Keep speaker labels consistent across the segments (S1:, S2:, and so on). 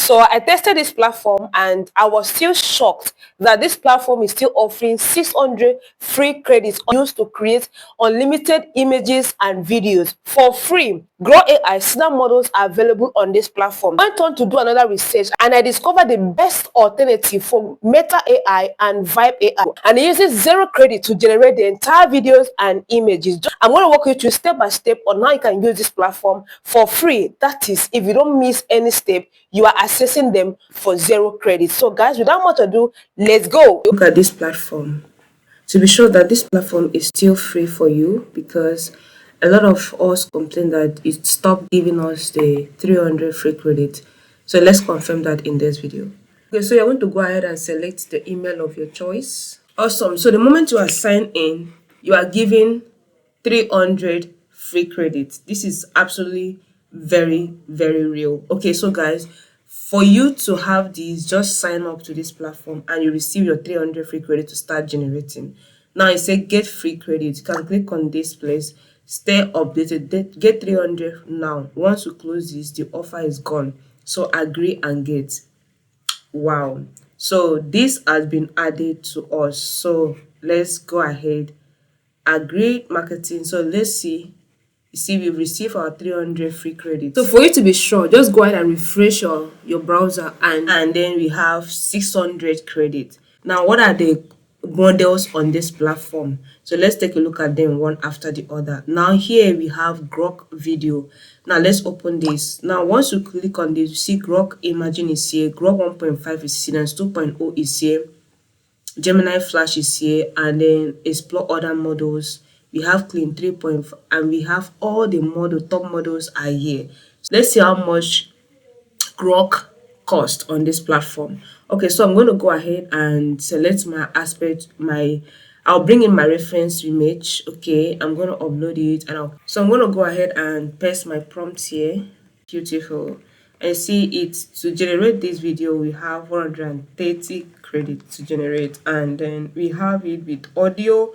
S1: So I tested this platform and I was still shocked that this platform is still offering 600 free credits used to create unlimited images and videos for free. Grok AI Snap models are available on this platform. I went on to do another research and I discovered the best alternative for Meta AI and Vibe AI, and it uses zero credit to generate the entire videos and images. I'm going to walk you through step by step on how you can use this platform for free. That is, if you don't miss any step, you are accessing them for zero credit. So guys, without much ado, let's go. Look at this platform to be sure that this platform is still free for you, because a lot of us complain that it stopped giving us the 300 free credit. So let's confirm that in this video. Okay, so you're going to go ahead and select the email of your choice. Awesome. So the moment you are signed in, you are given 300 free credits. This is absolutely very, very real. Okay, so guys, for you to have these, just sign up to this platform and you receive your 300 free credit to start generating. Now it says get free credit. You can click on this place, stay updated, get 300 now. Once you close this, the offer is gone. So agree and get. Wow. So this has been added to us. So let's go ahead. Agree marketing. So let's see. You see, we've received our 300 free credits. So for you to be sure, just go ahead and refresh your browser, and then we have 600 credits. Now, what are the models on this platform? So let's take a look at them one after the other. Now here we have Grok video. Now let's open this. Now once you click on this, you see Grok Imagine is here, Grok 1.5 is here, and 2.0 is here. Gemini Flash is here, and then explore other models. We have Clean 3.5, and we have all the top models are here. So let's see how much Grok cost on this platform. Okay, so I'm going to go ahead and select my aspect, I'll bring in my reference image. Okay, I'm going to upload it, and so I'm going to go ahead and paste my prompt here. Beautiful. And see it, to generate this video we have 130 credits to generate, and then we have it with audio,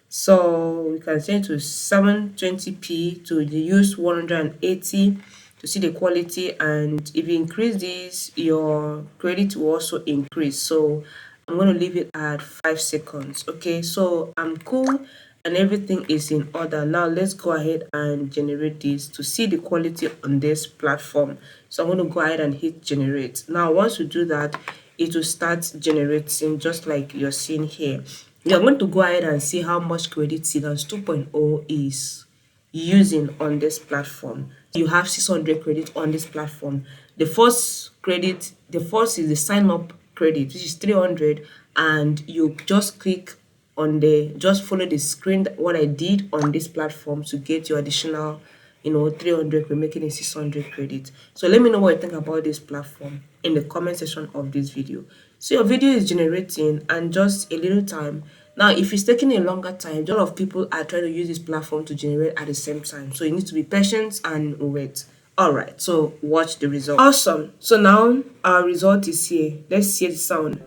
S1: so we can send to 720p to use 180 to see the quality, and if you increase this, your credit will also increase. So I'm going to leave it at 5 seconds. Okay, so I'm cool and everything is in order. Now let's go ahead and generate this to see the quality on this platform. So I'm going to go ahead and hit generate. Now once you do that, it will start generating just like you're seeing here. You're going to go ahead and see how much credit Seedance 2.0 is using on this platform. You have 600 credit on this platform. The first is the sign up credit, which is 300, and you just click on just follow the screen what I did on this platform to get your additional 300, we're making it 600 credit. So let me know what you think about this platform in the comment section of this video. So your video is generating, and just a little time. Now if it's taking a longer time, a lot of people are trying to use this platform to generate at the same time, so you need to be patient and wait. All right, so watch the result. Awesome. So now our result is here. Let's hear the sound.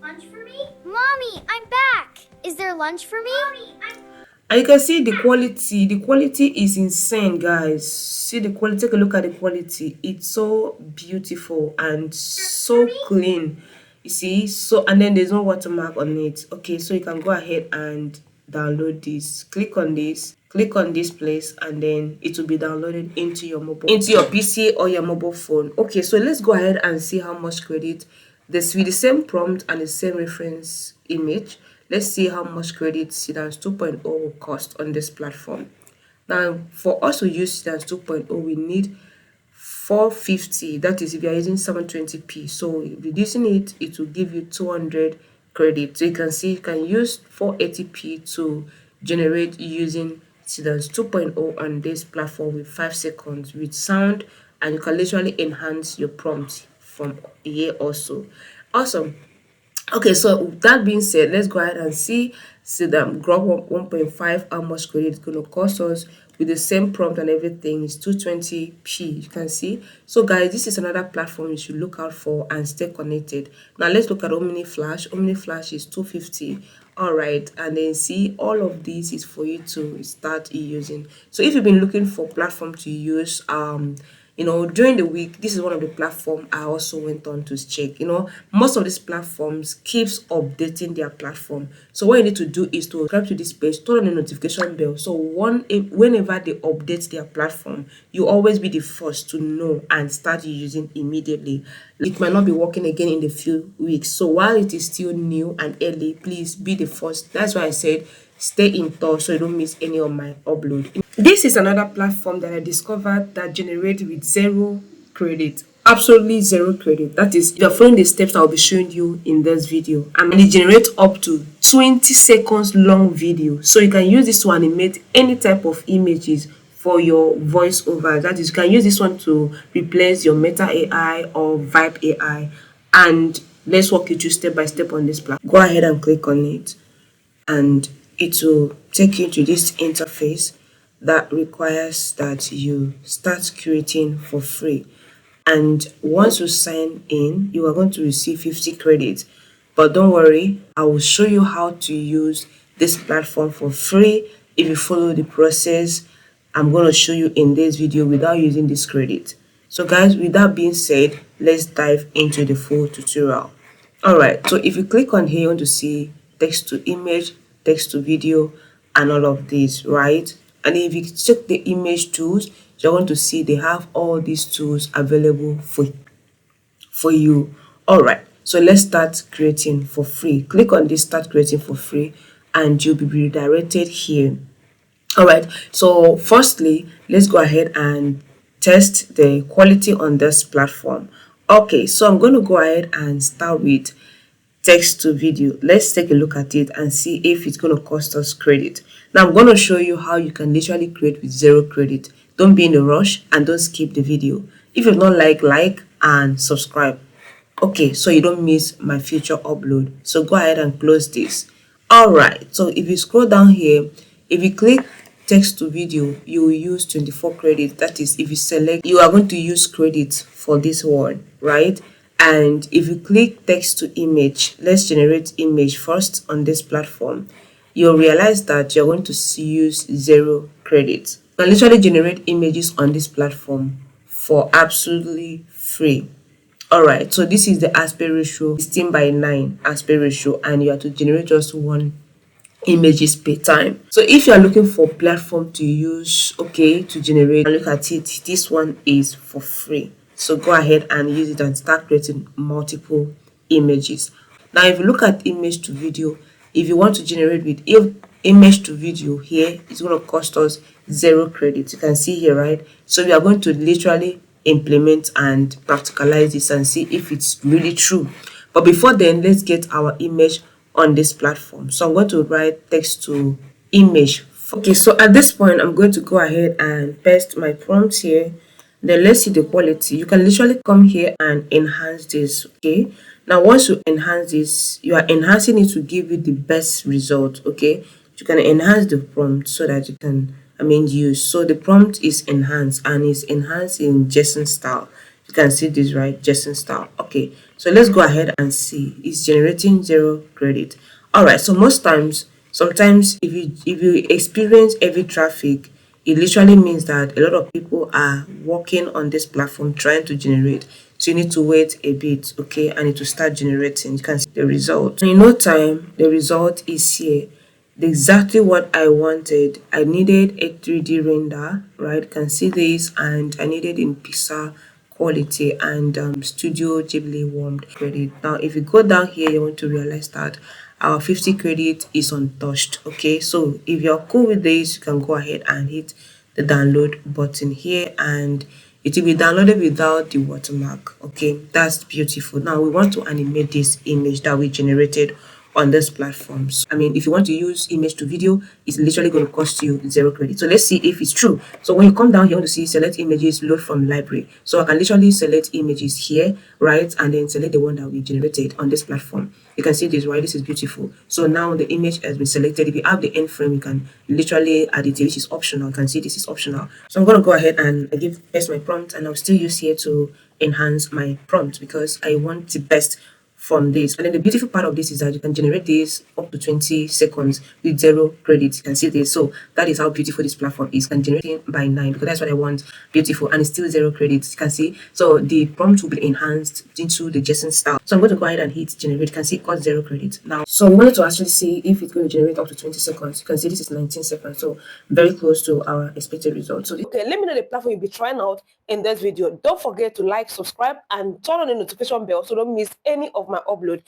S2: Lunch for me? Mommy, I'm back. Is there lunch for me? Mommy,
S1: and you can see the quality. The quality is insane, guys. See the quality. Take a look at the quality. It's so beautiful and so clean. You see, so, and then there's no watermark on it. Okay, so you can go ahead and download this. Click on this place, and then it will be downloaded into your PC or your mobile phone. Okay, so let's go ahead and see how much credit this with the same prompt and the same reference image. Let's see how much credit Seedance 2.0 will cost on this platform. Now for us to use Seedance 2.0, we need 450. That is if you are using 720p. So reducing it, it will give you 200 credit. So you can see you can use 480p to generate using Seedance 2.0 on this platform with 5 seconds with sound, and you can literally enhance your prompt from here also. Awesome. Okay, so that being said, let's go ahead and see the Grok 1.5, how much credit it's going to cost us with the same prompt and everything. Is 220p, you can see. So guys, this is another platform you should look out for and stay connected. Now let's look at Omni Flash. Omni Flash is 250. All right, and then see all of this is for you to start using. So if you've been looking for platform to use, During the week, this is one of the platform I also went on to check. Most of these platforms keeps updating their platform. So what you need to do is to subscribe to this page, turn on the notification bell. So whenever they update their platform, you always be the first to know and start using immediately. It might not be working again in the few weeks. So while it is still new and early, please be the first. That's why I said stay in touch so you don't miss any of my upload. This is another platform that I discovered that generates with zero credit. Absolutely zero credit. That is, you're following the steps I'll be showing you in this video. And it generates up to 20 seconds long video. So you can use this to animate any type of images for your voiceover. That is, you can use this one to replace your Meta AI or Vibe AI. And let's walk you through step by step on this platform. Go ahead and click on it, and it will take you to this interface that requires that you start creating for free. And once you sign in, you are going to receive 50 credits. But don't worry, I will show you how to use this platform for free if you follow the process I'm going to show you in this video without using this credit. So guys, with that being said, let's dive into the full tutorial. Alright, so if you click on here, you want to see text to image, text to video, and all of these, right? And if you check the image tools, you're going to see they have all these tools available for you. Alright, so let's start creating for free. Click on this start creating for free and you'll be redirected here. Alright, so firstly, let's go ahead and test the quality on this platform. Okay, so I'm going to go ahead and start with text to video. Let's take a look at it and see if it's going to cost us credit. Now I'm going to show you how you can literally create with zero credit. Don't be in a rush and don't skip the video. If you've not like and subscribe. Okay, so you don't miss my future upload. So go ahead and close this. Alright, so if you scroll down here, if you click text to video, you will use 24 credit. That is, if you select, you are going to use credit for this one, right? And if you click text to image, let's generate image first on this platform, you'll realize that you're going to use zero credit. You can literally generate images on this platform for absolutely free. Alright, so this is the aspect ratio, 16:9 aspect ratio, and you have to generate just one images per time. So if you are looking for platform to use, okay, to generate, and look at it, this one is for free. So go ahead and use it and start creating multiple images. Now if you look at image to video, if you want to generate with image to video here, it's going to cost us zero credits. You can see here, right? So we are going to literally implement and practicalize this and see if it's really true. But before then, let's get our image on this platform. So I'm going to write text to image. Okay, so at this point, I'm going to go ahead and paste my prompt here. Then let's see the quality. You can literally come here and enhance this. Okay, now once you enhance this, you are enhancing it to give you the best result. Okay, you can enhance the prompt so that you can use. So the prompt is enhanced and is enhanced in JSON style. You can see this, right? JSON style. Okay, so let's go ahead and see. It's generating zero credit. All right, so sometimes if you experience heavy traffic, it literally means that a lot of people are working on this platform trying to generate. So you need to wait a bit, okay, and it will start generating. You can see the result. In no time, the result is here. Exactly what I wanted. I needed a 3D render, right? You can see this, and I needed in pixel quality and Studio Ghibli warmed credit. Now if you go down here, you want to realize that our 50 credit is untouched. Okay, so if you're cool with this, you can go ahead and hit the download button here and it will be downloaded without the watermark. Okay, that's beautiful. Now we want to animate this image that we generated on this platform. So, if you want to use image to video, it's literally going to cost you zero credit. So let's see if it's true. So when you come down here, you want to see select images, load from library. So I can literally select images here, right, and then select the one that we generated on this platform. You can see this, right? This is beautiful. So now the image has been selected. If you have the end frame, you can literally add it, which is optional. You can see this is optional. So I'm going to go ahead and paste my prompt, and I'll still use here to enhance my prompt because I want the best
S3: from this. And then the beautiful part of this is that you can generate this up to 20 seconds with 0 credits. You can see this. So that is how beautiful this platform is. You can generate it by 9 because that's what I want. Beautiful. And it's still 0 credits. You can see. So the prompt will be enhanced into the JSON style. So I'm going to go ahead and hit generate. You can see it got 0 credits. Now, so we wanted to actually see if it's going to generate up to 20 seconds. You can see this is 19 seconds. So very close to our expected result. So
S1: okay, let me know the platform you'll be trying out in this video. Don't forget to like, subscribe, and turn on the notification bell so don't miss any of my upload.